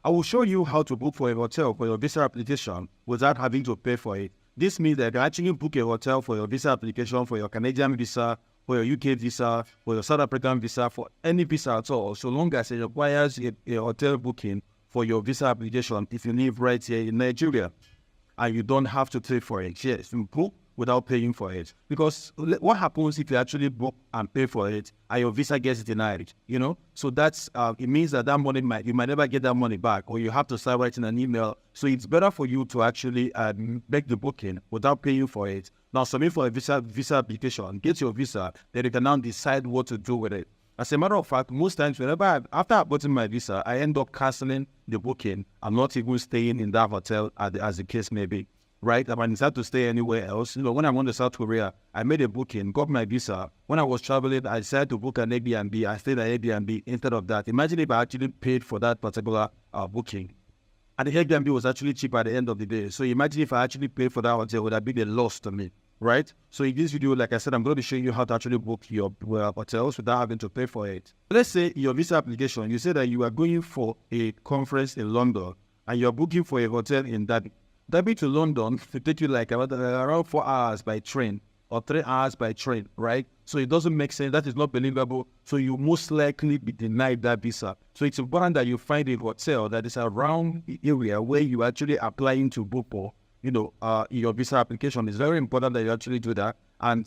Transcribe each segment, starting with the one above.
I will show you how to book for a hotel for your visa application without having to pay for it. This means that you can actually book a hotel for your visa application, for your Canadian visa, for your UK visa, for your South African visa, for any visa at all, so long as it requires a hotel booking for your visa application if you live right here in Nigeria and you don't have to pay for it. Yes, you book without paying for it. Because what happens if you actually book and pay for it and your visa gets denied, So that's, it means that money you might never get that money back, or you have to start writing an email. So it's better for you to actually make the booking without paying for it. Now, submit for a visa application, get your visa, then you can now decide what to do with it. As a matter of fact, most times, after I've gotten my visa, I end up canceling the booking. I'm not even staying in that hotel as the case may be. Right? I might decide to stay anywhere else. When I went to South Korea, I made a booking, got my visa. When I was traveling, I decided to book an Airbnb. I stayed at Airbnb instead of that. Imagine if I actually paid for that particular booking. And the Airbnb was actually cheap at the end of the day. So imagine if I actually paid for that hotel, it would have been a loss to me. Right? So in this video, like I said, I'm going to be showing you how to actually book your hotels without having to pay for it. Let's say your visa application, you say that you are going for a conference in London and you're booking for a hotel in Derby. Derby to London will take you like around 4 hours by train or 3 hours by train, right? So it doesn't make sense. That is not believable. So you most likely be denied that visa. So it's important that you find a hotel that is around the area where you actually applying to book for, your visa application. It's very important that you actually do that. And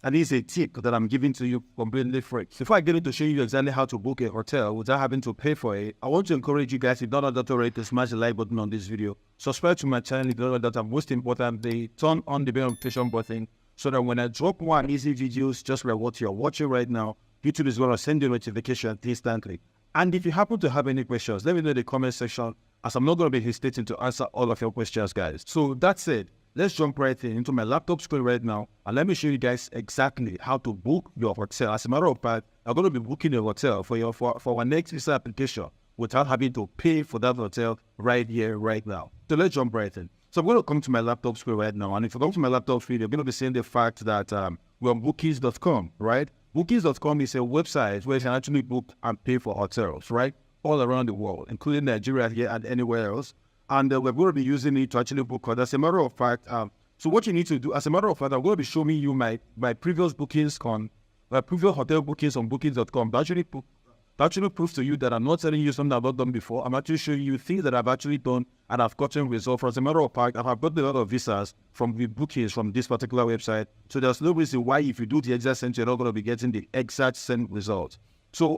this is a tip that I'm giving to you completely free. Before I get into show you exactly how to book a hotel without having to pay for it, I want to encourage you guys, if not already, to smash the like button on this video. Subscribe to my channel if you don't know that, and most importantly, turn on the bell notification button so that when I drop more easy videos just like what you're watching right now, YouTube is going to send you a notification instantly. And if you happen to have any questions, let me know in the comment section, as I'm not going to be hesitating to answer all of your questions, guys. So that's it. Let's jump right into my laptop screen right now, and let me show you guys exactly how to book your hotel. As a matter of fact, I'm going to be booking a hotel for our next visa application without having to pay for that hotel right here, right now. So let's jump right in. So I'm going to come to my laptop screen right now, and if you come to my laptop screen, you're going to be seeing the fact that we're on bookings.com, right? Bookings.com is a website where you can actually book and pay for hotels, right? All around the world, including Nigeria here and anywhere else. And we're going to be using it to actually book. As a matter of fact, so what you need to do, as a matter of fact, I'm going to be showing you my previous bookings my previous hotel bookings on bookings.com. That actually proves to you that I'm not telling you something I've not done before. I'm actually showing you things that I've actually done and I've gotten results. As a matter of fact, I've gotten a lot of visas from the bookings from this particular website. So there's no reason why if you do the exact same, you're not going to be getting the exact same results. So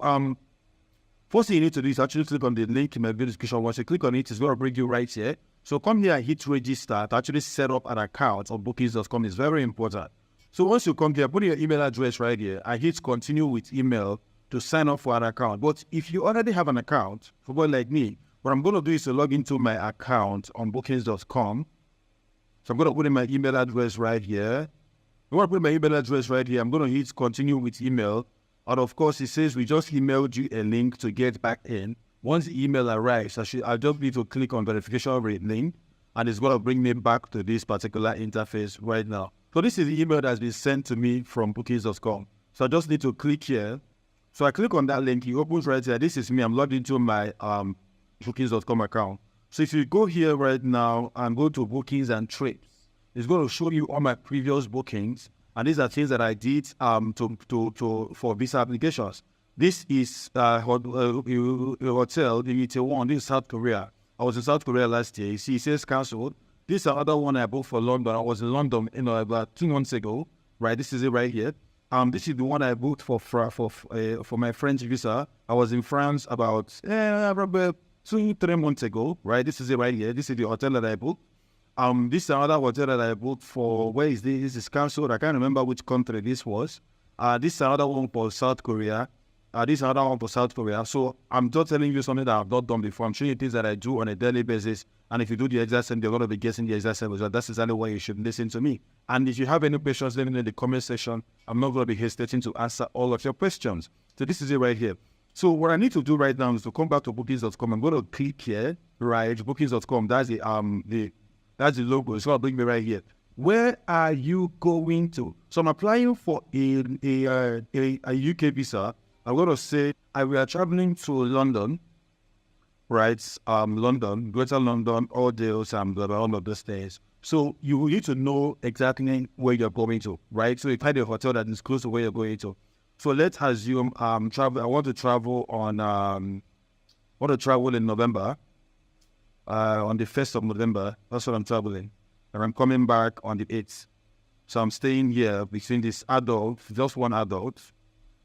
first thing you need to do is actually click on the link in my video description. Once you click on it, it's going to bring you right here. So come here and hit register to actually set up an account on bookings.com. It's very important. So once you come here, put your email address right here and hit continue with email to sign up for an account. But if you already have an account, for someone like me, what I'm going to do is to log into my account on bookings.com. So I'm going to put in my email address right here. I'm going to put my email address right here. I'm going to hit continue with email. And of course, it says we just emailed you a link to get back in. Once the email arrives, I just need to click on verification link, and it's going to bring me back to this particular interface right now. So this is the email that's been sent to me from bookings.com. So I just need to click here. So I click on that link, it opens right here. This is me. I'm logged into my bookings.com account. So if you go here right now and go to bookings and trips, it's going to show you all my previous bookings. And these are things that I did for visa applications. This is a hotel in Itaewon. This is South Korea. I was in South Korea last year. You see, it says cancelled. This is another one I booked for London. I was in London, about 2 months ago. Right, this is it right here. This is the one I booked for my French visa. I was in France about 2-3 months ago. Right, this is it right here. This is the hotel that I booked. This is another hotel that I booked for, where is this? This is cancelled. I can't remember which country this was. This is another one for South Korea. This is another one for South Korea. So I'm just telling you something that I've not done before. I'm showing you things that I do on a daily basis. And if you do the exact same, you're going to be guessing the exact same result. That's exactly why you should listen to me. And if you have any questions, let me know in the comment section. I'm not going to be hesitating to answer all of your questions. So this is it right here. So what I need to do right now is to come back to bookings.com. I'm going to click here, right? Bookings.com. That's the logo. It's going to bring me right here. Where are you going to? So I'm applying for a UK visa. I'm going to say we are traveling to London, right? London, Greater London, all deals, all of those things. So you need to know exactly where you're going to, right? So you find a hotel that is close to where you're going to. So let's assume travel. I want to travel in November. On the 1st of November, that's what I'm traveling. And I'm coming back on the 8th. So I'm staying here between this adult, just one adult,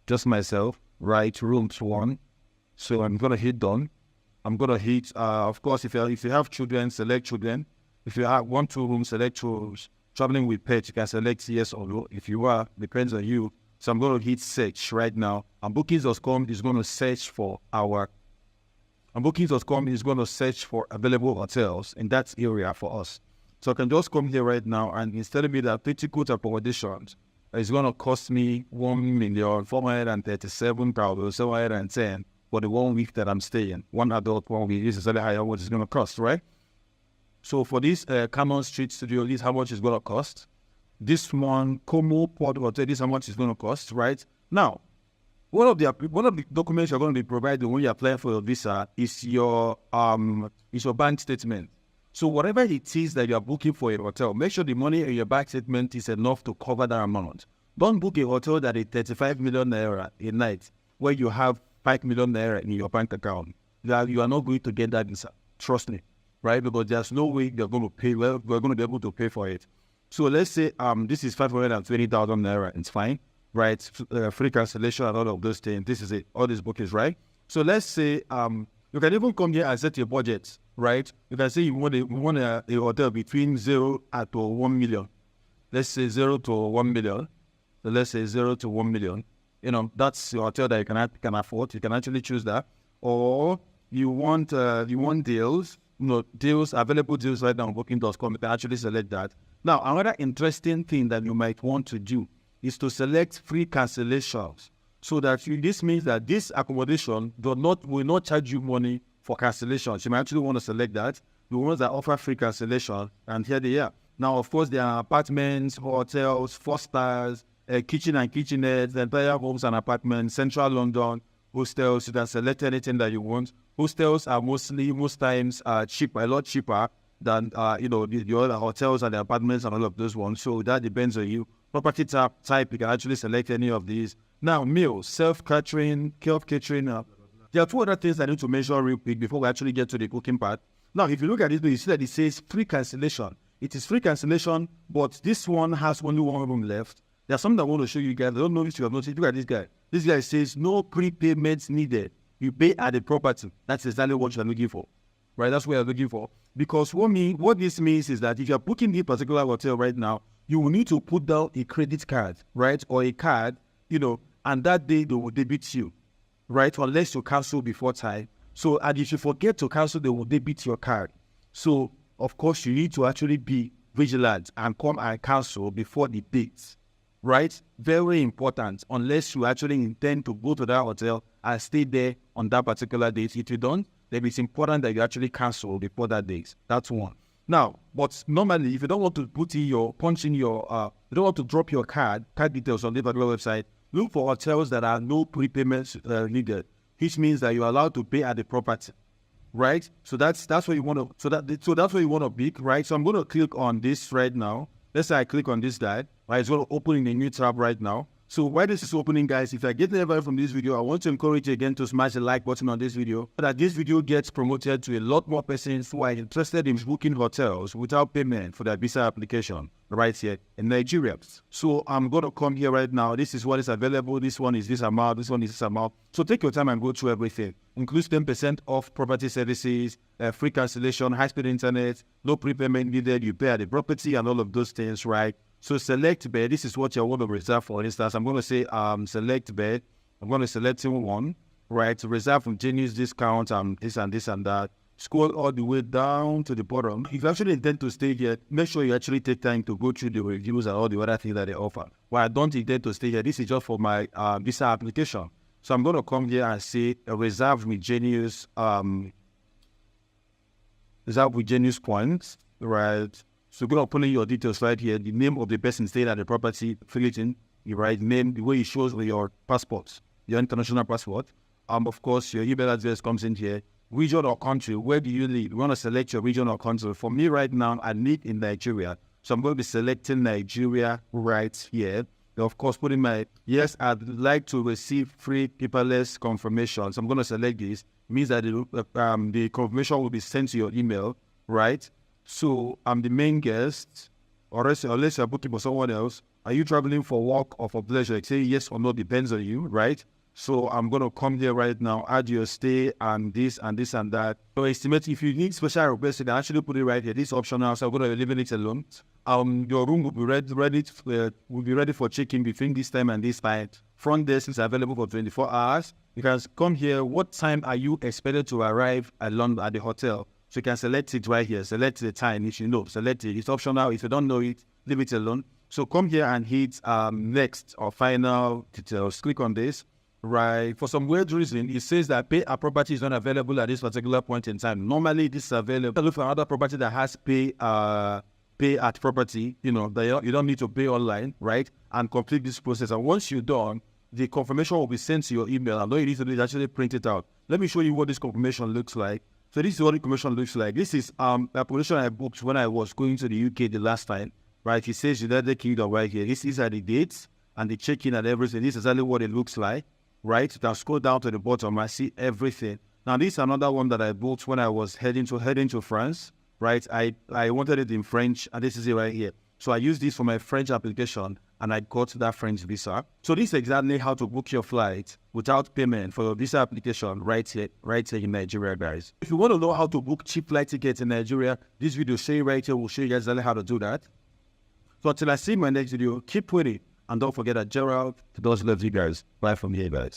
just myself, right? Room 1. So I'm going to hit done. I'm going to hit, of course, if you have children, select children. If you have 1, 2 rooms, select 2 rooms. Traveling with pets, you can select yes or no. If you are, depends on you. So I'm going to hit search right now. And Bookings.com is going to search for Bookings.com is going to search for available hotels in that area for us. So I can just come here right now, and it's telling me that critical accommodations is going to cost me 1,437,710 for the 1 week that I'm staying. One adult 1 week. This is really higher what it's going to cost, right? So for this Cameron Street Studio, this is how much it's going to cost. This one, Como Port Hotel, this is how much it's going to cost, right? Now, one of the documents you're going to be provided when you apply for your visa is your bank statement. So whatever it is that you are booking for a hotel, make sure the money in your bank statement is enough to cover that amount. Don't book a hotel that is 35 million naira a night where you have 5 million naira in your bank account. That you are not going to get that visa. Trust me, right? Because there's no way you're going to pay. Well, we're going to be able to pay for it. So let's say this is 520,000 naira. It's fine. Right, free cancellation and all of those things. This is it. All these bookings, right? So let's say you can even come here and set your budget, right? You can say you want a hotel between 0 to 1 million. Let's say 0 to 1 million. So let's say 0 to 1 million. You know, that's your hotel that you can afford. You can actually choose that. Or you want deals, available deals right now on Booking.com. You can actually select that. Now, another interesting thing that you might want to do is to select free cancellations, so that this means that this accommodation will not charge you money for cancellations. You might actually want to select that, the ones that offer free cancellation, and here they are. Now, of course, there are apartments, hotels, 4 stars, kitchen and kitchenettes, entire homes and apartments, central London, hostels. You can select anything that you want. Hostels are most times cheaper, a lot cheaper than the other hotels and the apartments and all of those ones. So that depends on you. Property type, you can actually select any of these. Now, meals, self-catering, self-catering. There are 2 other things I need to mention real quick before we actually get to the booking part. Now, if you look at it, you see that it says free cancellation. It is free cancellation, but this one has only 1 room left. There's something I want to show you guys. I don't know if you have noticed. Look at this guy. This guy says no prepayments needed. You pay at the property. That's exactly what you're looking for, right? That's what you're looking for. Because what this means is that if you're booking this particular hotel right now, you will need to put down a credit card, right? Or a card, and that day they will debit you, right? Unless you cancel before time. So, and if you forget to cancel, they will debit your card. So, of course, you need to actually be vigilant and come and cancel before the date, right? Very important, unless you actually intend to go to that hotel and stay there on that particular date. If you don't, then it's important that you actually cancel before that date. That's one. Now, but normally, if you don't want to you don't want to drop your card details on the particular website, look for hotels that are no prepayments needed, which means that you're allowed to pay at the property, right? So that's what you want to. So that's what you want to pick, right? So I'm going to click on this right now. Let's say I click on this guy, right? It's going to open in a new tab right now. So while this is opening, guys, if you're getting anything from this video, I want to encourage you again to smash the like button on this video so that this video gets promoted to a lot more persons who are interested in booking hotels without payment for their visa application right here in Nigeria. So I'm going to come here right now. This is what is available. This one is this amount. This one is this amount. So take your time and go through everything. Includes 10% off property services, free cancellation, high-speed internet, no prepayment needed. You pay at the property and all of those things, right? So select bed. This is what you want to reserve. For instance, I'm going to say select bed. I'm going to select one, right? To reserve from Genius discount and this and this and that. Scroll all the way down to the bottom. If you actually intend to stay here, make sure you actually take time to go through the reviews and all the other things that they offer. Well, I don't intend to stay here. This is just for my visa application. So I'm going to come here and say reserve with Genius points, right? So you're going to put in your details right here, the name of the person staying at the property, fill it in, the right name, the way it shows with your passport, your international passport. Of course, your email address comes in here. region or country. Where do you live? You want to select your region or country. For me right now, I live in Nigeria. So I'm going to be selecting Nigeria right here. Of course, putting my, yes, I'd like to receive free paperless confirmation. So I'm going to select this. It means that the confirmation will be sent to your email, right? So I'm the main guest, unless you're booking for someone else. Are you traveling for work or for pleasure? Say yes or no, depends on you, right? So I'm going to come here right now, add your stay and this and this and that. So estimate, if you need special request, you can actually put it right here. This is optional, so I'm going to leave it alone. Your room will be ready for check-in between this time and this time. Front desk is available for 24 hours. You can come here. What time are you expected to arrive at the hotel? So you can select it right here. Select the time if you know. Select it. It's optional. If you don't know it, leave it alone. So come here and hit next or final details. Click on this. Right. For some weird reason, it says that pay at property is not available at this particular point in time. Normally, this is available. Look for another property that has pay at property. You know, you don't need to pay online, right? And complete this process. And once you're done, the confirmation will be sent to your email. And all you need to do is actually print it out. Let me show you what this confirmation looks like. So this is what the confirmation looks like. This is accommodation I booked when I was going to the UK the last time, right? It says United Kingdom right here. These are the dates and the check-in and everything. This is exactly what it looks like. Right, you can scroll down to the bottom. I see everything. Now, this is another one that I bought when I was heading to France. Right, I wanted it in French, and this is it right here. So I used this for my French application, and I got that French visa. So this is exactly how to book your flight without payment for your visa application right here in Nigeria, guys. If you want to know how to book cheap flight tickets in Nigeria, this video right here will show you guys exactly how to do that. So until I see my next video, keep winning. And don't forget that Gerald does love you guys. Bye from here, guys.